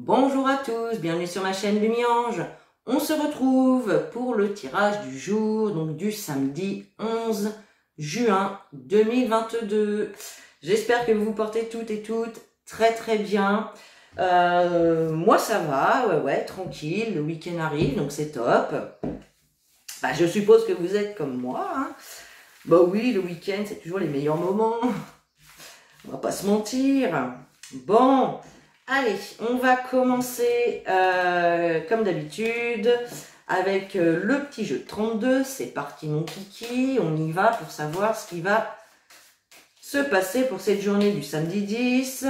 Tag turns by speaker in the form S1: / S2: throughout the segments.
S1: Bonjour à tous, bienvenue sur ma chaîne Lumiange. On se retrouve pour le tirage du jour, donc du samedi 11 juin 2022. J'espère que vous vous portez toutes et toutes très bien. Moi ça va, ouais, tranquille, le week-end arrive, donc c'est top. Bah, je suppose que vous êtes comme moi, hein. Bah oui, le week-end c'est toujours les meilleurs moments. On va pas se mentir. Bon. Allez, on va commencer comme d'habitude avec le petit jeu de 32. C'est parti mon kiki, on y va pour savoir ce qui va se passer pour cette journée du samedi 10.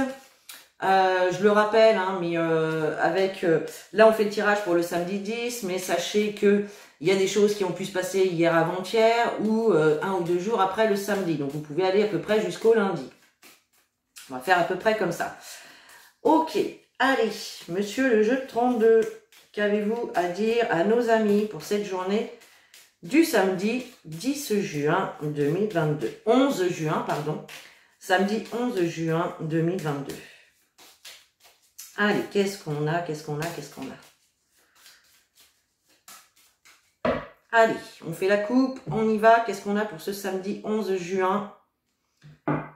S1: Je le rappelle, hein, mais là on fait le tirage pour le samedi 10, mais sachez que il y a des choses qui ont pu se passer hier avant-hier ou 1 ou 2 jours après le samedi. Donc vous pouvez aller à peu près jusqu'au lundi. On va faire à peu près comme ça. Ok, allez, monsieur le jeu de 32, qu'avez-vous à dire à nos amis pour cette journée du samedi 10 juin 2022, 11 juin, pardon, samedi 11 juin 2022. Allez, qu'est-ce qu'on a? Allez, on fait la coupe, on y va, qu'est-ce qu'on a pour ce samedi 11 juin?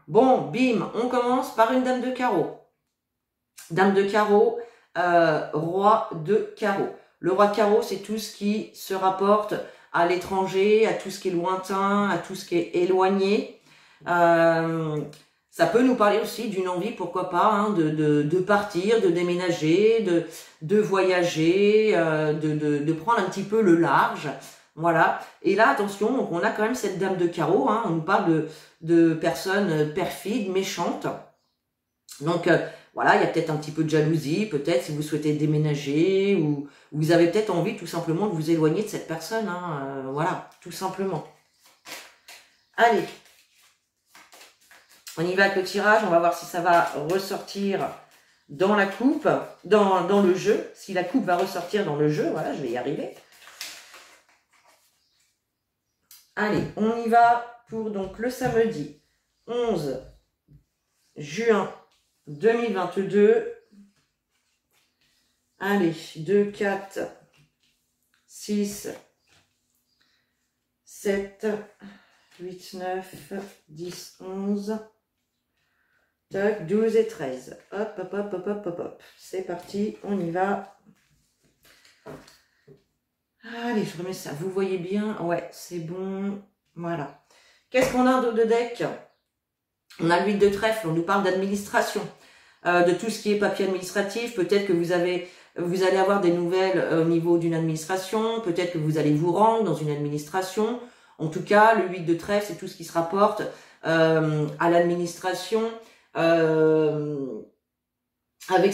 S1: Bon, bim, on commence par une dame de carreau. Dame de carreau, roi de carreau. Le roi de carreau, c'est tout ce qui se rapporte à l'étranger, à tout ce qui est lointain, à tout ce qui est éloigné. Ça peut nous parler aussi d'une envie, pourquoi pas, hein, de partir, de déménager, de voyager, de prendre un petit peu le large. Voilà. Et là, attention, donc on a quand même cette dame de carreau, hein, on nous parle de personnes perfides, méchantes. Donc, voilà, il y a peut-être un petit peu de jalousie, peut-être si vous souhaitez déménager ou vous avez peut-être envie tout simplement de vous éloigner de cette personne. Hein, voilà, tout simplement. Allez, on y va avec le tirage. On va voir si ça va ressortir dans la coupe, dans le jeu. Si la coupe va ressortir dans le jeu, voilà, je vais y arriver. Allez, on y va pour donc le samedi 11 juin 2022. Allez, 2, 4, 6, 7, 8, 9, 10, 11, tac, 12 et 13. Hop, hop, hop, hop, hop, hop, hop. C'est parti, on y va. Allez, je remets ça. Vous voyez bien? Ouais, c'est bon. Voilà. Qu'est-ce qu'on a en dos de deck? On a l'huile de trèfle, on nous parle d'administration, de tout ce qui est papier administratif. Peut-être que vous allez avoir des nouvelles au niveau d'une administration, peut-être que vous allez vous rendre dans une administration. En tout cas, le 8 de trèfle, c'est tout ce qui se rapporte à l'administration. Avec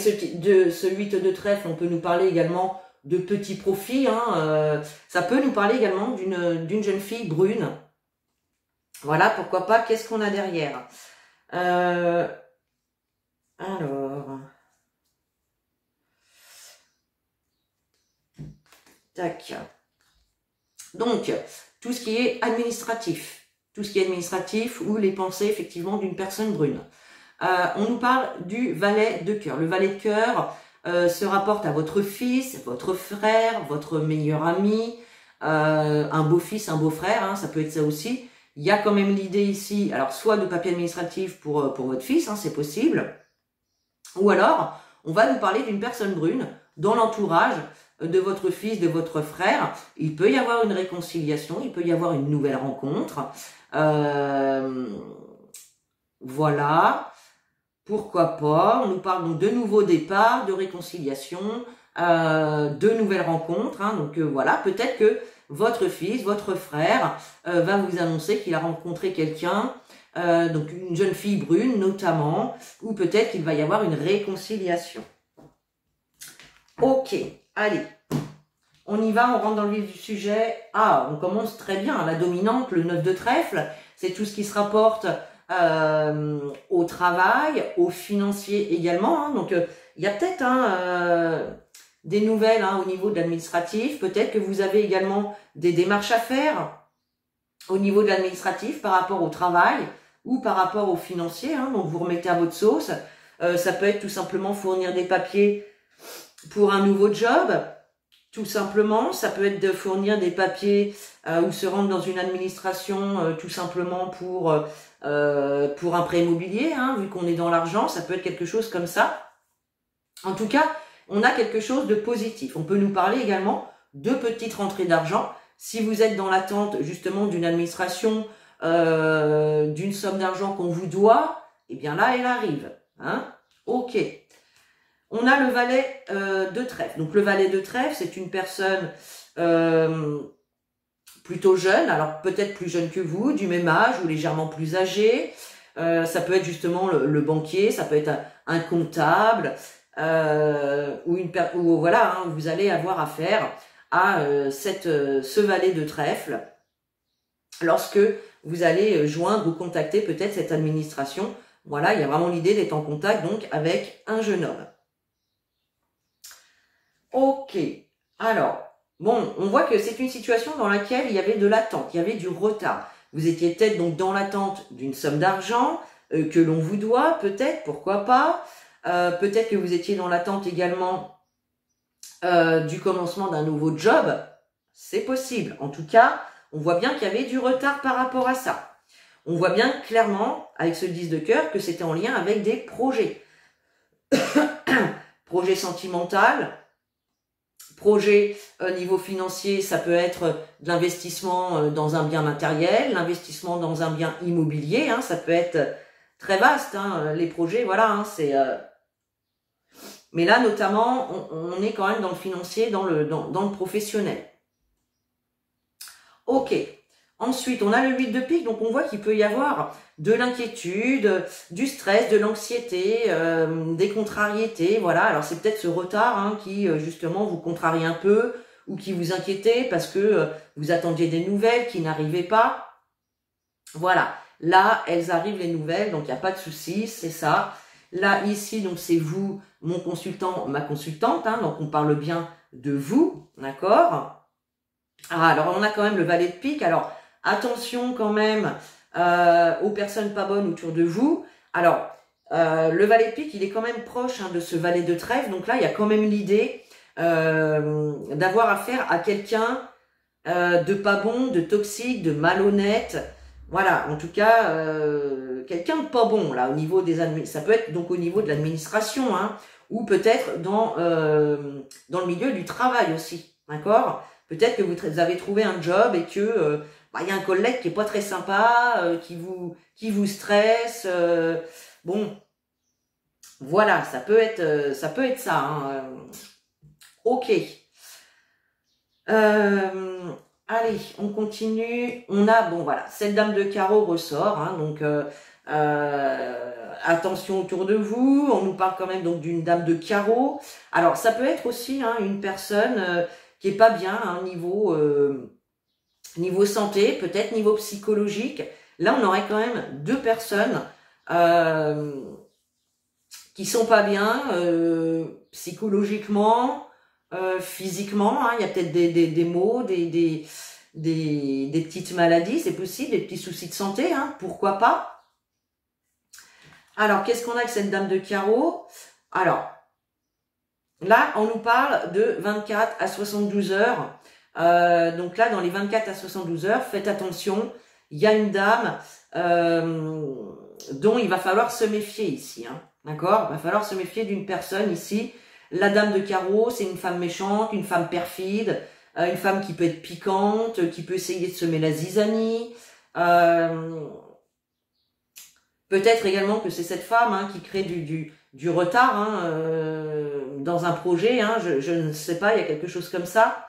S1: ce 8 de trèfle, on peut nous parler également de petits profits. Hein, ça peut nous parler également d'une jeune fille brune. Voilà, pourquoi pas. Qu'est-ce qu'on a derrière? Alors, tac. Donc, tout ce qui est administratif. Tout ce qui est administratif ou les pensées, effectivement, d'une personne brune. On nous parle du valet de cœur. Le valet de cœur se rapporte à votre fils, votre frère, votre meilleur ami, un beau-fils, un beau-frère, hein, ça peut être ça aussi. Il y a quand même l'idée ici, alors soit de papier administratif pour votre fils, hein, c'est possible, ou alors on va nous parler d'une personne brune dans l'entourage de votre fils, de votre frère. Il peut y avoir une réconciliation, il peut y avoir une nouvelle rencontre. Voilà, pourquoi pas. On nous parle donc de nouveaux départs, de réconciliation, de nouvelles rencontres. Hein, donc voilà, peut-être que votre fils, votre frère va vous annoncer qu'il a rencontré quelqu'un, donc une jeune fille brune notamment, ou peut-être qu'il va y avoir une réconciliation. Ok, allez, on y va, on rentre dans le vif du sujet. Ah, on commence très bien, la dominante, le 9 de trèfle, c'est tout ce qui se rapporte au travail, au financier également. Hein, donc il y a peut-être des nouvelles au niveau de l'administratif. Peut-être que vous avez également des démarches à faire au niveau de l'administratif par rapport au travail ou par rapport au financier. Hein, donc vous remettez à votre sauce. Ça peut être tout simplement fournir des papiers pour un nouveau job, tout simplement. Ça peut être de fournir des papiers ou se rendre dans une administration tout simplement pour un prêt immobilier, hein, vu qu'on est dans l'argent, ça peut être quelque chose comme ça. En tout cas, on a quelque chose de positif. On peut nous parler également de petites rentrées d'argent. Si vous êtes dans l'attente justement d'une administration, d'une somme d'argent qu'on vous doit, eh bien là, elle arrive. Hein. Ok. On a le valet de trèfle. Donc le valet de trèfle, c'est une personne plutôt jeune, alors peut-être plus jeune que vous, du même âge ou légèrement plus âgé. Ça peut être justement le banquier, ça peut être un comptable, ou voilà, hein, vous allez avoir affaire à ce valet de trèfle lorsque vous allez joindre ou contacter peut-être cette administration. Voilà, il y a vraiment l'idée d'être en contact donc avec un jeune homme. Ok, alors, bon, on voit que c'est une situation dans laquelle il y avait de l'attente, il y avait du retard. Vous étiez peut-être donc dans l'attente d'une somme d'argent que l'on vous doit, peut-être, pourquoi pas. Peut-être que vous étiez dans l'attente également du commencement d'un nouveau job. C'est possible. En tout cas, on voit bien qu'il y avait du retard par rapport à ça. On voit bien clairement, avec ce 10 de cœur, que c'était en lien avec des projets. Projet sentimental, projet niveau financier, ça peut être de l'investissement dans un bien matériel, l'investissement dans un bien immobilier, hein, ça peut être très vaste, hein, les projets, voilà, hein, c'est... Mais là, notamment, on est quand même dans le financier, dans le professionnel. Ok. Ensuite, on a le 8 de pique, donc on voit qu'il peut y avoir de l'inquiétude, du stress, de l'anxiété, des contrariétés, voilà. Alors c'est peut-être ce retard hein, qui justement vous contrarie un peu ou qui vous inquiétait parce que vous attendiez des nouvelles qui n'arrivaient pas. Voilà, là elles arrivent les nouvelles, donc il n'y a pas de souci, c'est ça. Là ici, donc c'est vous, mon consultant, ma consultante, hein, donc on parle bien de vous, d'accord? Ah, alors on a quand même le valet de pique, alors attention quand même aux personnes pas bonnes autour de vous. Alors, le valet de pique, il est quand même proche hein, de ce valet de trèfle. Donc là, il y a quand même l'idée d'avoir affaire à quelqu'un de pas bon, de toxique, de malhonnête. Voilà, en tout cas, quelqu'un de pas bon, là, au niveau des ça peut être donc au niveau de l'administration, hein, ou peut-être dans le milieu du travail aussi, d'accord? Peut-être que vous avez trouvé un job et que il y a un collègue qui est pas très sympa, qui vous stresse. Bon, voilà, ça peut être ça. Hein. Ok. Allez, on continue. On a bon voilà, cette dame de carreau ressort. Hein, donc attention autour de vous. On nous parle quand même donc d'une dame de carreau. Alors ça peut être aussi hein, une personne qui est pas bien à un niveau santé, peut-être niveau psychologique. Là, on aurait quand même deux personnes qui sont pas bien psychologiquement, physiquement. Hein. Il y a peut-être des maux, des petites maladies, c'est possible, des petits soucis de santé, hein, pourquoi pas. Alors, qu'est-ce qu'on a avec cette dame de carreau? Alors, là, on nous parle de 24 à 72 heures. Donc là, dans les 24 à 72 heures, faites attention, il y a une dame dont il va falloir se méfier ici. Hein, d'accord? Il va falloir se méfier d'une personne ici. La dame de carreau, c'est une femme méchante, une femme perfide, une femme qui peut être piquante, qui peut essayer de semer la zizanie. Peut-être également que c'est cette femme hein, qui crée du retard hein, dans un projet. Hein, je ne sais pas, il y a quelque chose comme ça.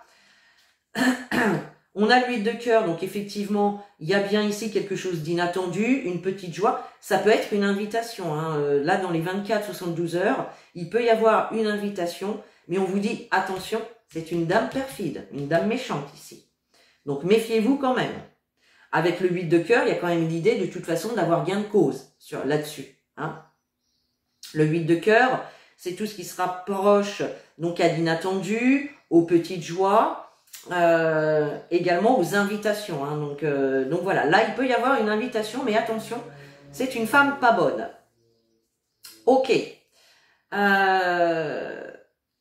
S1: On a le 8 de cœur, donc effectivement, il y a bien ici quelque chose d'inattendu, une petite joie. Ça peut être une invitation. Hein. Là, dans les 24-72 heures, il peut y avoir une invitation, mais on vous dit, attention, c'est une dame perfide, une dame méchante ici. Donc, méfiez-vous quand même. Avec le 8 de cœur, il y a quand même l'idée, de toute façon, d'avoir gain de cause là-dessus. Hein. Le 8 de cœur, c'est tout ce qui se rapproche donc à l'inattendu, aux petites joies, également aux invitations. Hein. Donc voilà, là il peut y avoir une invitation, mais attention, c'est une femme pas bonne. Ok.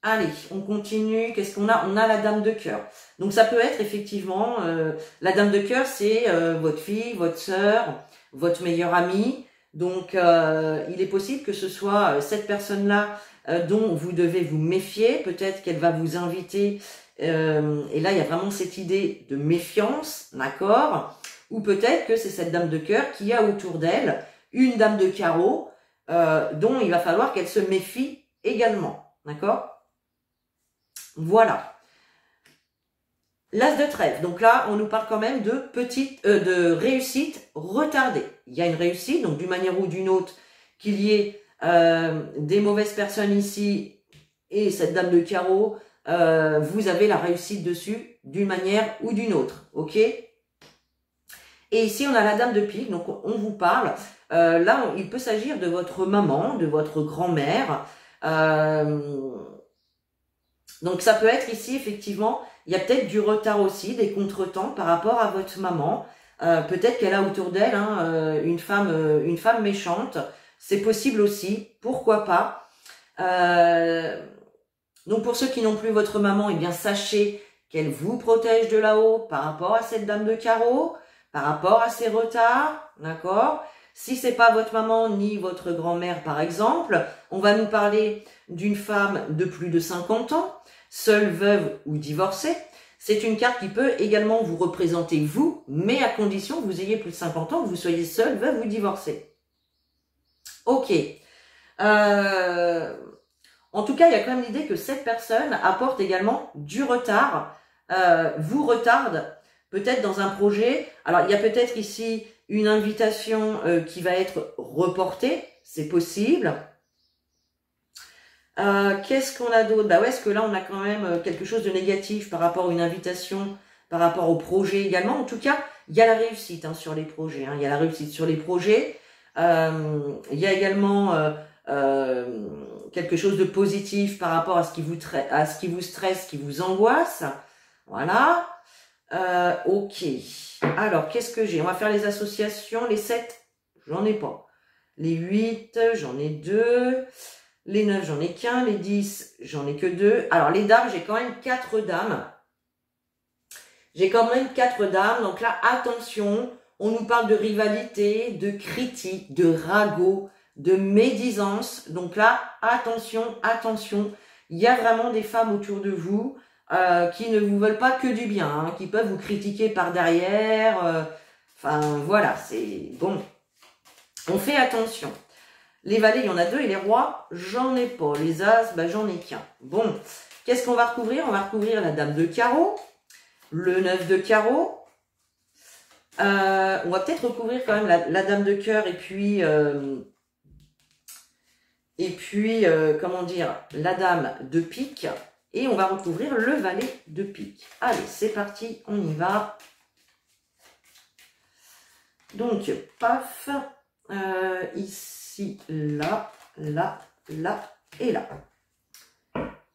S1: Allez, on continue. Qu'est-ce qu'on a? On a la dame de cœur. Donc ça peut être effectivement, la dame de cœur, c'est votre fille, votre sœur, votre meilleure amie. Donc il est possible que ce soit cette personne-là dont vous devez vous méfier. Peut-être qu'elle va vous inviter. Et là, il y a vraiment cette idée de méfiance, d'accord? Ou peut-être que c'est cette dame de cœur qui a autour d'elle une dame de carreau dont il va falloir qu'elle se méfie également, d'accord? Voilà. L'as de trèfle. Donc là, on nous parle quand même de de réussite retardée. Il y a une réussite, donc d'une manière ou d'une autre, qu'il y ait des mauvaises personnes ici et cette dame de carreau, vous avez la réussite dessus d'une manière ou d'une autre, ok? Et ici, on a la dame de pique, donc on vous parle. Là, il peut s'agir de votre maman, de votre grand-mère. Donc ça peut être ici, effectivement, il y a peut-être du retard aussi, des contretemps par rapport à votre maman. Peut-être qu'elle a autour d'elle une femme méchante. C'est possible aussi, pourquoi pas. Donc pour ceux qui n'ont plus votre maman, eh bien sachez qu'elle vous protège de là-haut par rapport à cette dame de carreau, par rapport à ses retards, d'accord? Si c'est pas votre maman ni votre grand-mère par exemple, on va nous parler d'une femme de plus de 50 ans, seule, veuve ou divorcée. C'est une carte qui peut également vous représenter vous, mais à condition que vous ayez plus de 50 ans, que vous soyez seule, veuve ou divorcée. Ok. En tout cas, il y a quand même l'idée que cette personne apporte également du retard, vous retarde peut-être dans un projet. Alors, il y a peut-être ici une invitation qui va être reportée, c'est possible. Qu'est-ce qu'on a d'autre? Bah ouais, est-ce que là, on a quand même quelque chose de négatif par rapport à une invitation, par rapport au projet également. En tout cas, il y a la réussite sur les projets. Il y a la réussite sur les projets. Il y a également quelque chose de positif par rapport à ce qui vous stresse, qui vous angoisse. Voilà. Ok. Alors, qu'est-ce que j'ai? On va faire les associations. Les 7, j'en ai pas. Les 8, j'en ai 2. Les 9, j'en ai qu'un. Les 10, j'en ai que 2. Alors, les dames, j'ai quand même 4 dames. J'ai quand même 4 dames. Donc là, attention. On nous parle de rivalité, de critique, de ragot, de médisance. Donc là, attention, attention. Il y a vraiment des femmes autour de vous qui ne vous veulent pas que du bien, qui peuvent vous critiquer par derrière. Enfin, voilà, c'est bon. On fait attention. Les valets, il y en a 2 et les rois, j'en ai pas. Les as, bah, j'en ai qu'un. Bon, qu'est-ce qu'on va recouvrir? On va recouvrir la dame de carreau, le 9 de carreau. On va peut-être recouvrir quand même la dame de cœur et puis comment dire, la dame de pique. Et on va recouvrir le valet de pique. Allez, c'est parti, on y va. Donc, paf, ici, là, là, là et là.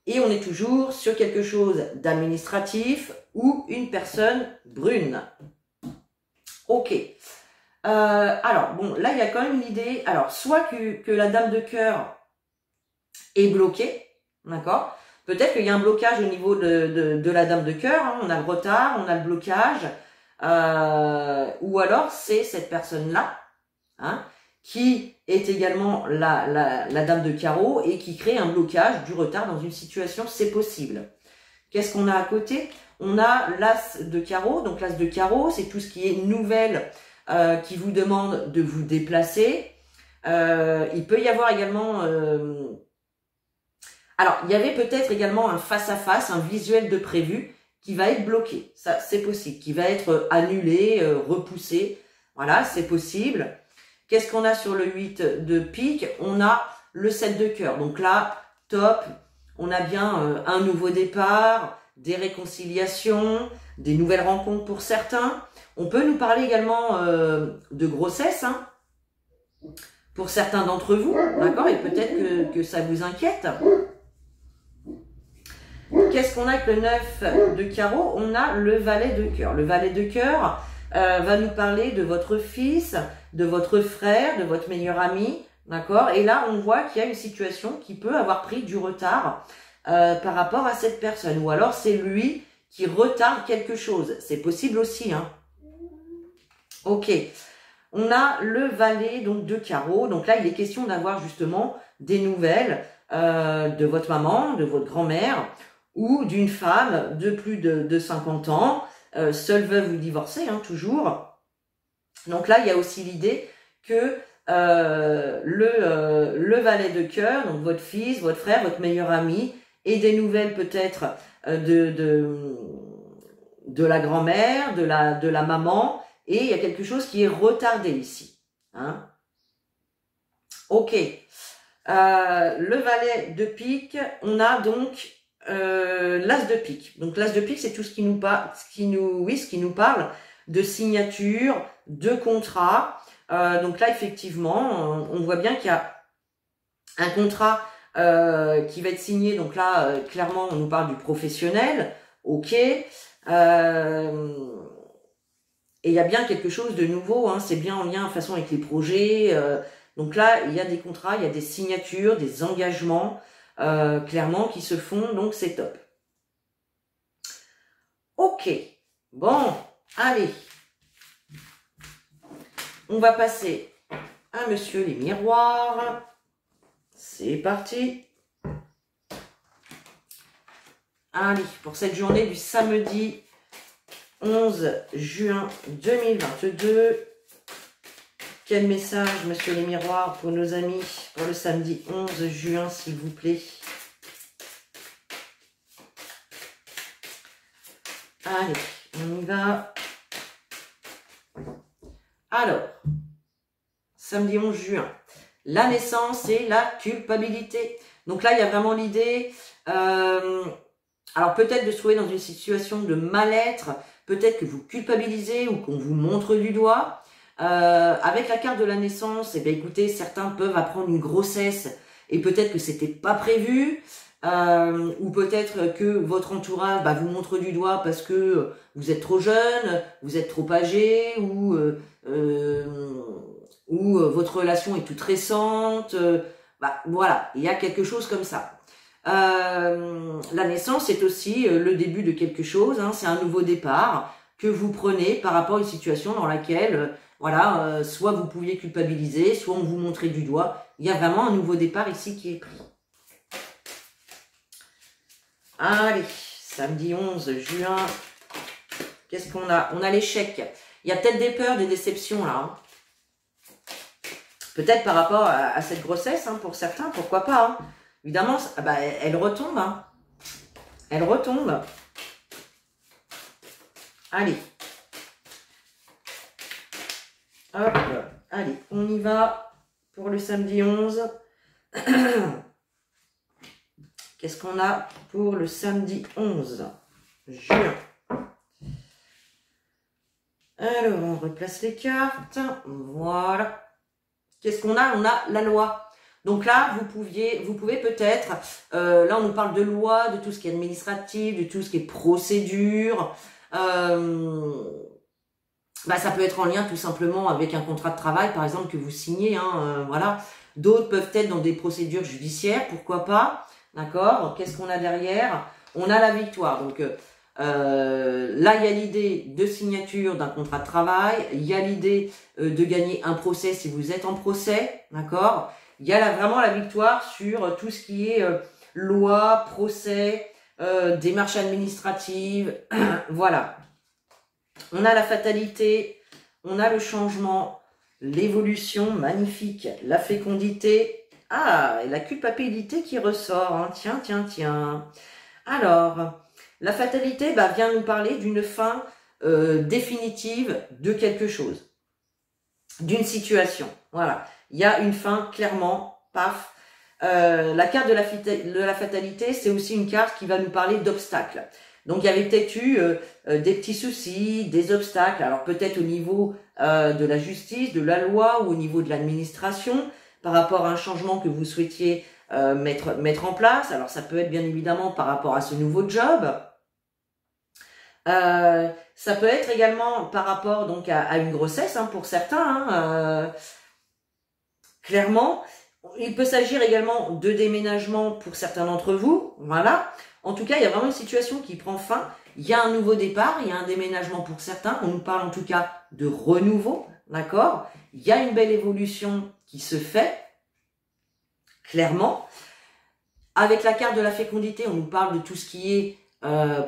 S1: Et on est toujours sur quelque chose d'administratif ou une personne brune. Ok. Alors, bon, là, il y a quand même une idée. Alors, soit que la dame de cœur est bloquée, d'accord? Peut-être qu'il y a un blocage au niveau de la dame de cœur. On a le retard, on a le blocage. Ou alors, c'est cette personne-là qui est également la dame de carreau et qui crée un blocage, du retard dans une situation. C'est possible. Qu'est-ce qu'on a à côté? On a l'as de carreau. Donc, l'as de carreau, c'est tout ce qui est nouvelle qui vous demande de vous déplacer. Il peut y avoir également... Alors, il y avait peut-être également un face-à-face, un visuel de prévu qui va être bloqué. Ça, c'est possible. Qui va être annulé, repoussé. Voilà, c'est possible. Qu'est-ce qu'on a sur le 8 de pique? On a le 7 de cœur. Donc là, top. On a bien un nouveau départ, des réconciliations, des nouvelles rencontres pour certains. On peut nous parler également de grossesse, pour certains d'entre vous, d'accord? Et peut-être que ça vous inquiète. Qu'est-ce qu'on a avec le 9 de carreau? On a le valet de cœur. Le valet de cœur va nous parler de votre fils, de votre frère, de votre meilleur ami, d'accord? Et là, on voit qu'il y a une situation qui peut avoir pris du retard par rapport à cette personne. Ou alors c'est lui qui retarde quelque chose. C'est possible aussi, hein. Ok. On a le valet donc de carreau. Donc là, il est question d'avoir justement des nouvelles de votre maman, de votre grand-mère ou d'une femme de plus de 50 ans, seule veuve ou divorcée, hein, toujours. Donc là, il y a aussi l'idée que le valet de cœur, donc votre fils, votre frère, votre meilleur ami, et des nouvelles peut-être de la grand-mère, de la maman, et il y a quelque chose qui est retardé ici. Hein. Ok. Le valet de pique, on a donc l'as de pique. Donc l'as de pique, c'est tout ce qui nous parle, ce qui nous parle de signature, de contrat. Donc là, effectivement, on voit bien qu'il y a un contrat qui va être signé. Donc là, clairement, on nous parle du professionnel. Ok. Et il y a bien quelque chose de nouveau, hein, c'est bien en lien de façon avec les projets. Donc là, il y a des contrats, il y a des signatures, des engagements, clairement, qui se font, donc c'est top. Ok, bon, allez. On va passer à Monsieur les miroirs. C'est parti. Allez, pour cette journée du samedi 11 juin 2022. Quel message, Monsieur les miroirs, pour nos amis, pour le samedi 11 juin, s'il vous plaît. Allez, on y va. Alors, samedi 11 juin, la naissance et la culpabilité. Donc là, il y a vraiment l'idée, alors peut-être de se trouver dans une situation de mal-être, peut-être que vous culpabilisez ou qu'on vous montre du doigt. Avec la carte de la naissance, eh bien, écoutez, certains peuvent apprendre une grossesse et peut-être que c'était pas prévu, ou peut-être que votre entourage vous montre du doigt parce que vous êtes trop jeune, vous êtes trop âgé, ou votre relation est toute récente. Voilà, il y a quelque chose comme ça. La naissance est aussi le début de quelque chose, hein, c'est un nouveau départ que vous prenez par rapport à une situation dans laquelle voilà, soit vous pouviez culpabiliser, soit on vous montrait du doigt. Il y a vraiment un nouveau départ ici qui est pris. Allez, samedi 11 juin, qu'est-ce qu'on a? On a l'échec. Il y a peut-être des peurs, des déceptions là. Hein. Peut-être par rapport à cette grossesse, hein, pour certains, pourquoi pas. Hein. Évidemment, elle retombe. Hein. Elle retombe. Allez. Hop, allez, on y va pour le samedi 11. Qu'est-ce qu'on a pour le samedi 11 juin? Alors, on replace les cartes. Voilà. Qu'est-ce qu'on a? On a la loi. Donc là, vous pouvez peut-être, là on nous parle de loi, de tout ce qui est administratif, de tout ce qui est procédure. Ça peut être en lien tout simplement avec un contrat de travail, par exemple, que vous signez. Hein, voilà. D'autres peuvent être dans des procédures judiciaires, pourquoi pas. D'accord. Qu'est-ce qu'on a derrière? On a la victoire. Donc là, il y a l'idée de signature d'un contrat de travail. Il y a l'idée de gagner un procès si vous êtes en procès. D'accord. Il y a vraiment la victoire sur tout ce qui est loi, procès, démarches administratives. Voilà. On a la fatalité, on a le changement, l'évolution, magnifique, la fécondité. Ah, et la culpabilité qui ressort. Hein. Tiens, tiens, tiens. Alors, la fatalité vient nous parler d'une fin définitive de quelque chose, d'une situation. Voilà, il y a une fin, clairement, paf. La carte de la fatalité, c'est aussi une carte qui va nous parler d'obstacles. Donc, il y avait peut-être eu des petits soucis, des obstacles. Alors, peut-être au niveau de la justice, de la loi ou au niveau de l'administration par rapport à un changement que vous souhaitiez mettre en place. Alors, ça peut être bien évidemment par rapport à ce nouveau job. Ça peut être également par rapport donc à une grossesse, hein, pour certains. Hein, clairement, Il peut s'agir également de déménagement pour certains d'entre vous. Voilà. En tout cas, il y a vraiment une situation qui prend fin. Il y a un nouveau départ, il y a un déménagement pour certains. On nous parle en tout cas de renouveau. D'accord? Il y a une belle évolution qui se fait. Clairement. Avec la carte de la fécondité, on nous parle de tout ce qui est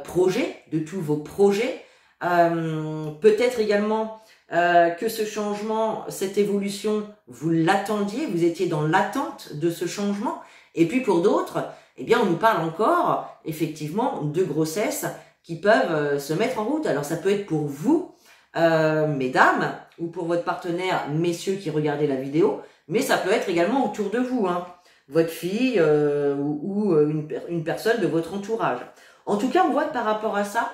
S1: projet, de tous vos projets. Peut-être également que ce changement, cette évolution, vous l'attendiez, vous étiez dans l'attente de ce changement. Et puis pour d'autres, eh bien, on nous parle encore, effectivement, de grossesses qui peuvent se mettre en route. Alors ça peut être pour vous, mesdames, ou pour votre partenaire, messieurs qui regardez la vidéo, mais ça peut être également autour de vous, hein, votre fille ou une personne de votre entourage. En tout cas, on voit que par rapport à ça,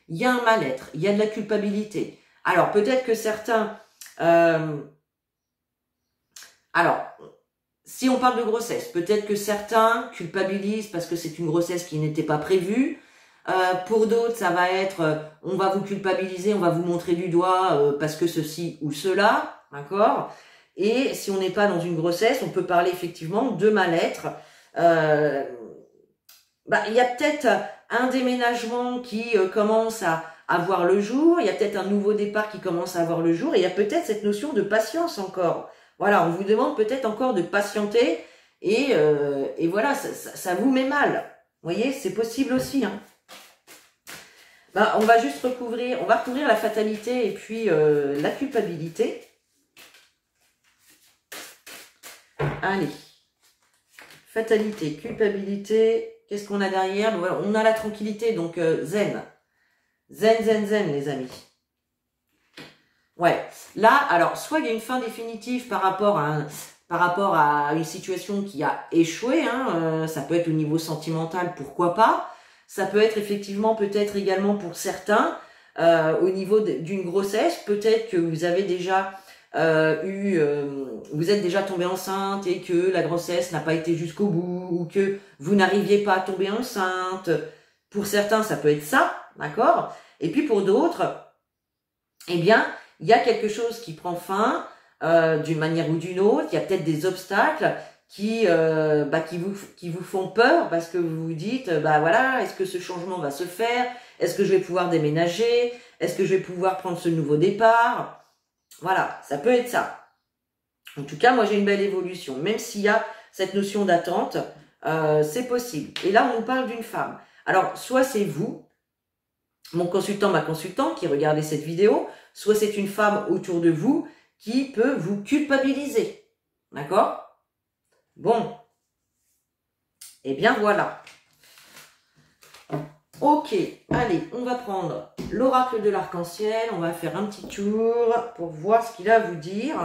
S1: il y a un mal-être, il y a de la culpabilité. Alors, peut-être que certains... alors, si on parle de grossesse, peut-être que certains culpabilisent parce que c'est une grossesse qui n'était pas prévue. Pour d'autres, ça va être on va vous culpabiliser, on va vous montrer du doigt parce que ceci ou cela, d'accord? Et si on n'est pas dans une grossesse, on peut parler effectivement de mal-être. Il y a peut-être un déménagement qui commence à voir le jour, il y a peut-être un nouveau départ qui commence à voir le jour, et il y a peut-être cette notion de patience encore. Voilà, on vous demande peut-être encore de patienter, et voilà, ça vous met mal. Vous voyez, c'est possible aussi, hein. On va juste recouvrir la fatalité et puis la culpabilité. Allez, fatalité, culpabilité, qu'est-ce qu'on a derrière? Voilà, on a la tranquillité, donc zen. Zen, les amis. Ouais, là, alors, soit il y a une fin définitive par rapport à une situation qui a échoué, hein, ça peut être au niveau sentimental, pourquoi pas. Ça peut être effectivement, peut-être également pour certains, au niveau d'une grossesse, peut-être que vous avez déjà vous êtes déjà tombé enceinte et que la grossesse n'a pas été jusqu'au bout, ou que vous n'arriviez pas à tomber enceinte. Pour certains, ça peut être ça, d'accord? Et puis pour d'autres, eh bien, il y a quelque chose qui prend fin d'une manière ou d'une autre. Il y a peut-être des obstacles qui vous font peur parce que vous vous dites, voilà, est-ce que ce changement va se faire? Est-ce que je vais pouvoir déménager? Est-ce que je vais pouvoir prendre ce nouveau départ? Voilà, ça peut être ça. En tout cas, moi j'ai une belle évolution. Même s'il y a cette notion d'attente, c'est possible. Et là, on nous parle d'une femme. Alors, soit c'est vous, mon consultant, ma consultante qui regardez cette vidéo, soit c'est une femme autour de vous qui peut vous culpabiliser. D'accord? Bon. Eh bien, voilà. Ok, allez, on va prendre l'oracle de l'arc-en-ciel. On va faire un petit tour pour voir ce qu'il a à vous dire.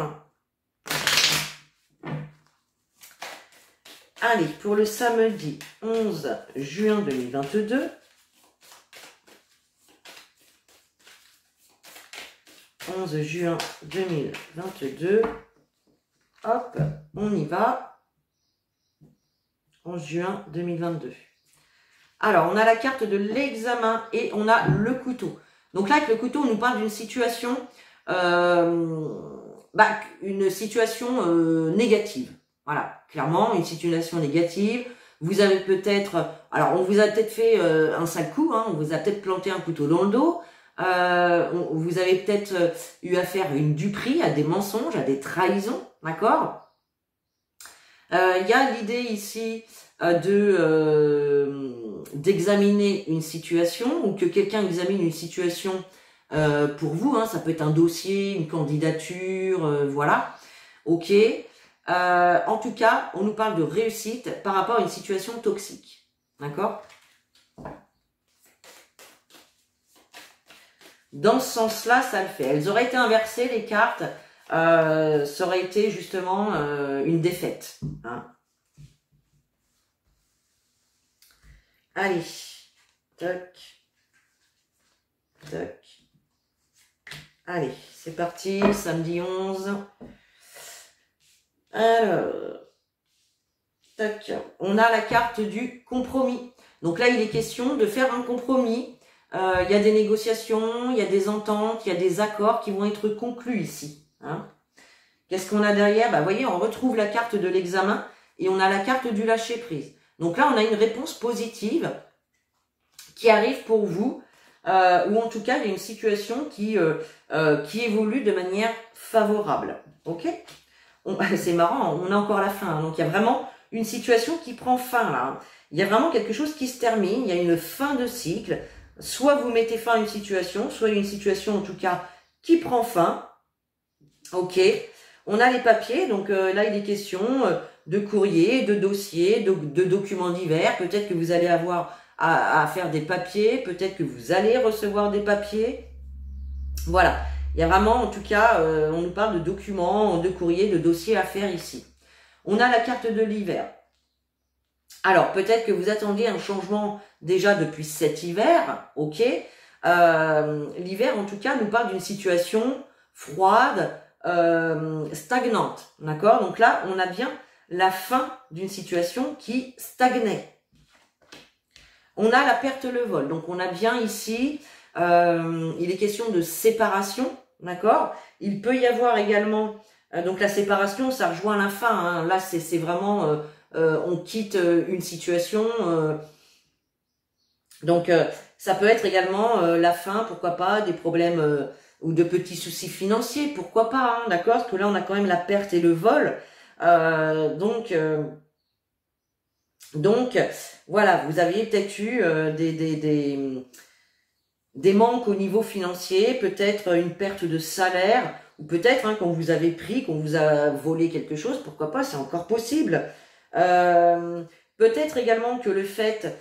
S1: Allez, pour le samedi 11 juin 2022. 11 juin 2022. Hop, on y va. 11 juin 2022. Alors, on a la carte de l'examen et on a le couteau. Donc là, avec le couteau, on nous parle d'une situation, négative. Voilà, clairement, une situation négative. Vous avez peut-être, alors on vous a peut-être fait un sale coup, hein, on vous a peut-être planté un couteau dans le dos. Vous avez peut-être eu affaire à une duperie, à des mensonges, à des trahisons, d'accord? Il y a l'idée ici d'examiner une situation, ou que quelqu'un examine une situation pour vous, hein, ça peut être un dossier, une candidature, voilà, ok. En tout cas, on nous parle de réussite par rapport à une situation toxique, d'accord? Dans ce sens-là, ça le fait. Elles auraient été inversées, les cartes, ça aurait été justement une défaite, hein. Allez, toc, toc. Allez, c'est parti, samedi 11. Alors, toc. On a la carte du compromis. Donc là, il est question de faire un compromis. Il y a des négociations, il y a des ententes, il y a des accords qui vont être conclus ici, hein. Qu'est-ce qu'on a derrière? Vous voyez, on retrouve la carte de l'examen et on a la carte du lâcher-prise. Donc là, on a une réponse positive qui arrive pour vous, ou en tout cas, il y a une situation qui évolue de manière favorable. Ok? C'est marrant, on a encore la fin. Hein, donc il y a vraiment une situation qui prend fin là. Hein. Il y a vraiment quelque chose qui se termine, il y a une fin de cycle. Soit vous mettez fin à une situation, soit il y a une situation en tout cas qui prend fin. Ok, on a les papiers, donc là il est question de courrier, de dossiers, de documents divers. Peut-être que vous allez avoir à faire des papiers, peut-être que vous allez recevoir des papiers. Voilà, il y a vraiment en tout cas, on nous parle de documents, de courriers, de dossiers à faire ici. On a la carte de l'hiver. Alors, peut-être que vous attendiez un changement déjà depuis cet hiver, ok. L'hiver, en tout cas, nous parle d'une situation froide, stagnante, d'accord. Donc là, on a bien la fin d'une situation qui stagnait. On a la perte, le vol. Donc, on a bien ici, il est question de séparation, d'accord. Il peut y avoir également, donc la séparation, ça rejoint la fin. Hein. Là, c'est vraiment... on quitte une situation, donc ça peut être également la fin, pourquoi pas, des problèmes ou de petits soucis financiers, pourquoi pas, hein, d'accord, parce que là on a quand même la perte et le vol, donc voilà, vous aviez peut-être eu des manques au niveau financier, peut-être une perte de salaire, ou peut-être hein, qu'on vous avait pris, qu'on vous a volé quelque chose, pourquoi pas, c'est encore possible. Peut-être également que le fait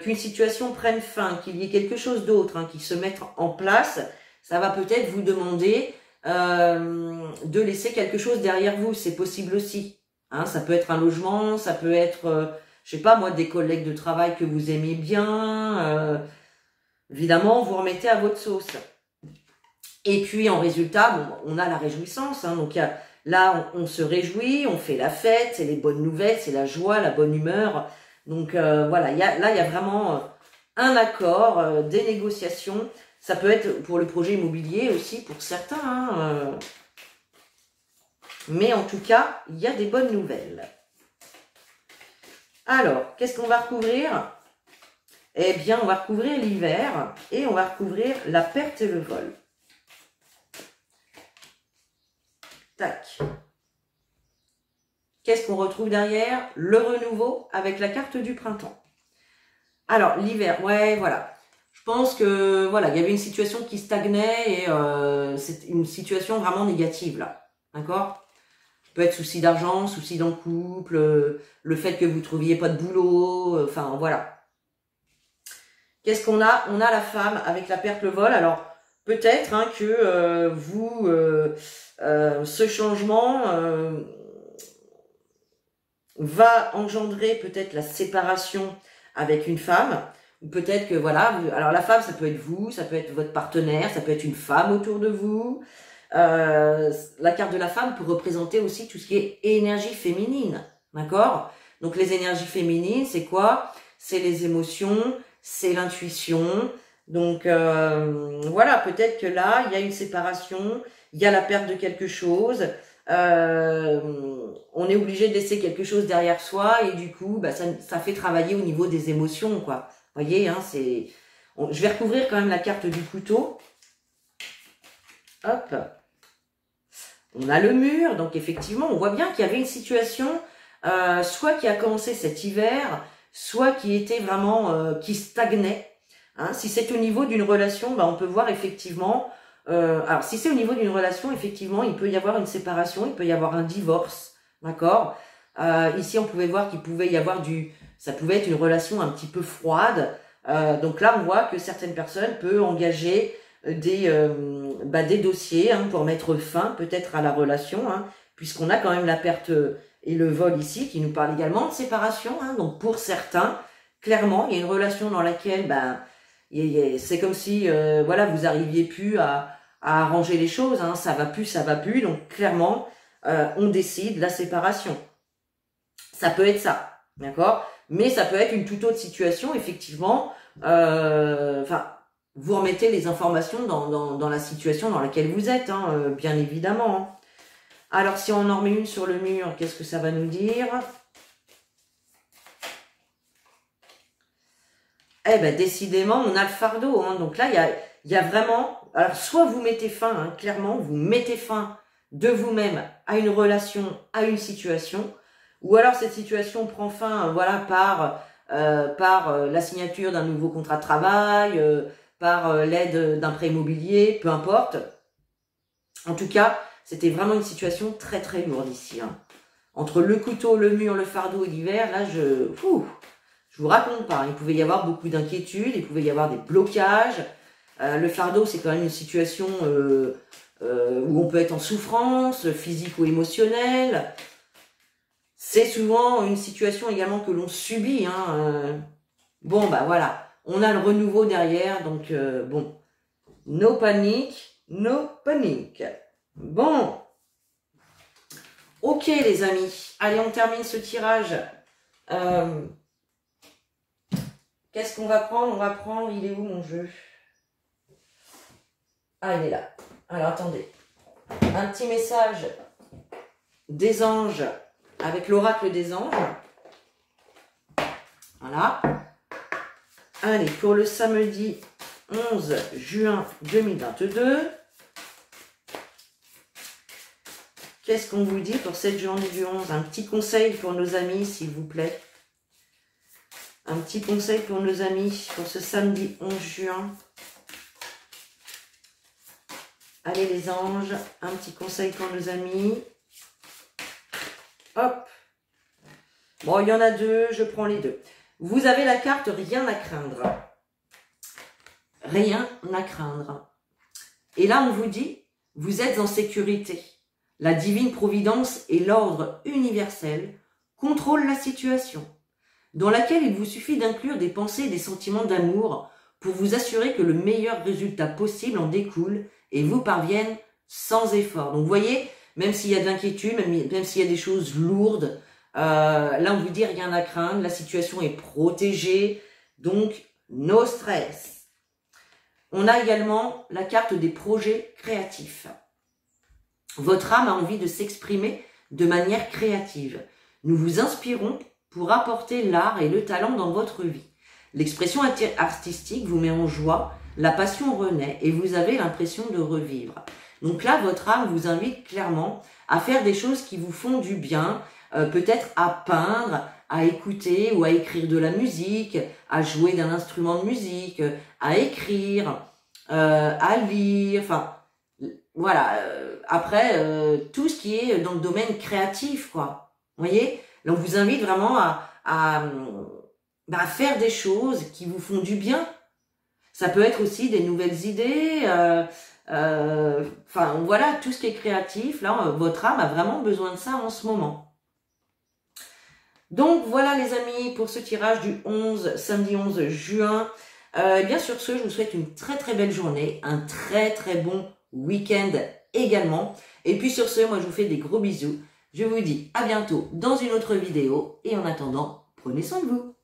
S1: qu'une situation prenne fin, qu'il y ait quelque chose d'autre hein, qui se mette en place, ça va peut-être vous demander de laisser quelque chose derrière vous, c'est possible aussi. Hein, ça peut être un logement, ça peut être, je sais pas moi, des collègues de travail que vous aimez bien. Évidemment, vous remettez à votre sauce. Et puis en résultat, bon, on a la réjouissance, hein, donc il y a là, on se réjouit, on fait la fête, c'est les bonnes nouvelles, c'est la joie, la bonne humeur. Donc voilà, là, il y a vraiment un accord, des négociations. Ça peut être pour le projet immobilier aussi, pour certains. Hein, mais en tout cas, il y a des bonnes nouvelles. Alors, qu'est-ce qu'on va recouvrir? Eh bien, on va recouvrir l'hiver et on va recouvrir la perte et le vol. Tac. Qu'est-ce qu'on retrouve derrière? Le renouveau avec la carte du printemps. Alors, l'hiver, ouais, voilà. Je pense que, voilà, il y avait une situation qui stagnait et c'est une situation vraiment négative, là. D'accord? Peut être souci d'argent, souci dans le couple, le fait que vous ne trouviez pas de boulot, enfin, voilà. Qu'est-ce qu'on a? On a la femme avec la perte, le vol. Alors, peut-être hein, que ce changement va engendrer peut-être la séparation avec une femme, ou peut-être que voilà, alors la femme ça peut être vous, ça peut être votre partenaire, ça peut être une femme autour de vous. La carte de la femme peut représenter aussi tout ce qui est énergie féminine, d'accord? Donc les énergies féminines, c'est quoi? C'est les émotions, c'est l'intuition. Donc voilà, peut-être que là, il y a une séparation, il y a la perte de quelque chose, on est obligé de laisser quelque chose derrière soi et du coup, bah, ça fait travailler au niveau des émotions, quoi. Vous voyez, hein, je vais recouvrir quand même la carte du couteau. Hop. On a le mur, donc effectivement, on voit bien qu'il y avait une situation, soit qui a commencé cet hiver, soit qui était vraiment, qui stagnait. Hein, si c'est au niveau d'une relation, bah, on peut voir effectivement, alors si c'est au niveau d'une relation, effectivement, il peut y avoir une séparation, il peut y avoir un divorce, d'accord. Ici, on pouvait voir qu'il pouvait y avoir ça pouvait être une relation un petit peu froide. Donc là, on voit que certaines personnes peuvent engager des dossiers hein, pour mettre fin peut-être à la relation, hein, puisqu'on a quand même la perte et le vol ici qui nous parle également de séparation. Hein, donc pour certains, clairement, il y a une relation dans laquelle c'est comme si voilà, vous arriviez plus à arranger les choses, hein, ça va plus, donc clairement, on décide la séparation. Ça peut être ça, d'accord? Mais ça peut être une toute autre situation, effectivement. Vous remettez les informations dans la situation dans laquelle vous êtes, hein, bien évidemment. Hein. Alors, si on en remet une sur le mur, qu'est-ce que ça va nous dire? Eh ben, décidément, on a le fardeau. Hein. Donc là, il y a vraiment... Alors, soit vous mettez fin, hein, clairement, vous mettez fin de vous-même à une relation, à une situation, ou alors cette situation prend fin, voilà, par la signature d'un nouveau contrat de travail, par l'aide d'un prêt immobilier, peu importe. En tout cas, c'était vraiment une situation très très lourde ici. Hein. Entre le couteau, le mur, le fardeau et l'hiver, là, je vous raconte pas. Il pouvait y avoir beaucoup d'inquiétudes, il pouvait y avoir des blocages. Le fardeau, c'est quand même une situation où on peut être en souffrance, physique ou émotionnelle. C'est souvent une situation également que l'on subit. Hein. Bon, bah voilà, on a le renouveau derrière, donc bon, no panique, no panique. Bon, ok les amis, allez on termine ce tirage. Qu'est-ce qu'on va prendre? On va prendre, il est où mon jeu? Ah, il est là. Alors attendez, un petit message des anges avec l'oracle des anges. Voilà. Allez, pour le samedi 11 juin 2022. Qu'est-ce qu'on vous dit pour cette journée du 11? Un petit conseil pour nos amis, s'il vous plaît. Un petit conseil pour nos amis pour ce samedi 11 juin. Allez les anges, un petit conseil pour nos amis. Hop. Bon, il y en a deux, je prends les deux. Vous avez la carte rien à craindre. Rien à craindre. Et là, on vous dit, vous êtes en sécurité. La divine providence et l'ordre universel contrôlent la situation, dans laquelle il vous suffit d'inclure des pensées et des sentiments d'amour pour vous assurer que le meilleur résultat possible en découle et vous parvienne sans effort. Donc vous voyez, même s'il y a de l'inquiétude, même s'il y a des choses lourdes, là on vous dit rien à craindre, la situation est protégée, donc no stress. On a également la carte des projets créatifs. Votre âme a envie de s'exprimer de manière créative. Nous vous inspirons pour apporter l'art et le talent dans votre vie. L'expression artistique vous met en joie, la passion renaît et vous avez l'impression de revivre. Donc là, votre âme vous invite clairement à faire des choses qui vous font du bien, peut-être à peindre, à écouter ou à écrire de la musique, à jouer d'un instrument de musique, à écrire, à lire, enfin voilà. Après, tout ce qui est dans le domaine créatif, quoi. Vous voyez? Là, on vous invite vraiment à faire des choses qui vous font du bien. Ça peut être aussi des nouvelles idées. Enfin, voilà, tout ce qui est créatif. Là, votre âme a vraiment besoin de ça en ce moment. Donc, voilà les amis, pour ce tirage du samedi 11 juin. Bien sur ce, je vous souhaite une très très belle journée, un très très bon week-end également. Et puis sur ce, moi je vous fais des gros bisous. Je vous dis à bientôt dans une autre vidéo. Et en attendant, prenez soin de vous.